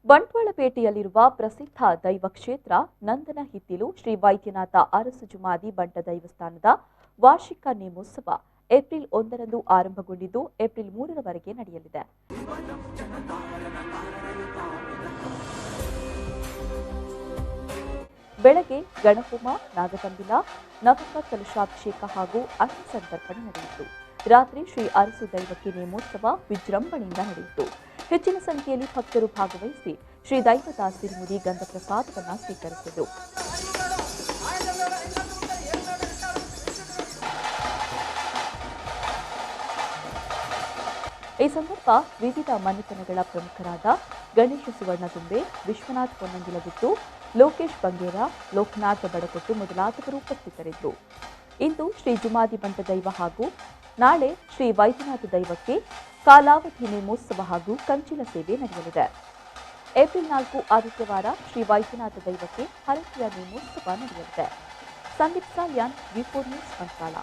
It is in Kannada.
ಬಂಟ್ವಾಳಪೇಟೆಯಲ್ಲಿರುವ ಪ್ರಸಿದ್ಧ ದೈವ ಕ್ಷೇತ್ರ ನಂದನಹಿತ್ತಿಲು ಶ್ರೀ ವೈದ್ಯನಾಥ ಅರಸು ಜುಮಾದಿ ಬಂಟ ದೈವಸ್ಥಾನದ ವಾರ್ಷಿಕ ನೇಮೋತ್ಸವ ಏಪ್ರಿಲ್ 1ರಂದು ಆರಂಭಗೊಂಡಿದ್ದು ಏಪ್ರಿಲ್ 3ರವರೆಗೆ ನಡೆಯಲಿದೆ. ಬೆಳಗ್ಗೆ ಗಣಹೋಮ, ನಾಗತಂಬಿಲ, ನವಕ ಕಲಶಾಭಿಷೇಕ ಹಾಗೂ ಅನ್ನ ಸಂತರ್ಪಣೆ ನಡೆಯಿತು. ರಾತ್ರಿ ಶ್ರೀ ಅರಸು ದೈವಕ್ಕೆ ನೇಮೋತ್ಸವ ವಿಜೃಂಭಣೆಯಿಂದ ನಡೆಯಿತು. ಹೆಚ್ಚಿನ ಸಂಖ್ಯೆಯಲ್ಲಿ ಭಕ್ತರು ಭಾಗವಹಿಸಿ ಶ್ರೀ ದೈವದ ಸಿರಿಮುಡಿ ಗಂಧ ಪ್ರಸಾದವನ್ನು ಸ್ವೀಕರಿಸಿದರು. ಈ ಸಂದರ್ಭ ವಿವಿಧ ಮನೆತನಗಳ ಪ್ರಮುಖರಾದ ಗಣೇಶ ಸುವರ್ಣದುಂಬೆ, ವಿಶ್ವನಾಥ್ ಹೊನ್ನಂಗಿಲಗುತ್ತು, ಲೋಕೇಶ್ ಬಂಗೇರ, ಲೋಕನಾಥ್ ಬಡಕೊಟ್ಟು ಮೊದಲಾದವರು ಉಪಸ್ಥಿತರಿದ್ದರು. ಇಂದು ಶ್ರೀ ಜುಮಾದಿ ಬಂಟ ದೈವ ಹಾಗೂ ನಾಳೆ ಶ್ರೀ ವೈದ್ಯನಾಥ ದೈವಕ್ಕೆ ಕಾಲಾವಧಿ ನೇಮೋತ್ಸವ ಹಾಗೂ ಕಂಚಿನ ಸೇವೆ ನಡೆಯಲಿದೆ. ಏಪ್ರಿಲ್ 4 ಆದಿತ್ಯವಾರ ಶ್ರೀ ವೈದ್ಯನಾಥ ದೈವಕ್ಕೆ ಹರಕೆಯ ನೇಮೋತ್ಸವ ನಡೆಯಲಿದೆ. ಸಂದೀಪ್ ಸಾಲ್ಯಾನ್, ವಿ4 ನ್ಯೂಸ್, ಮಂತ್ರಾಲ.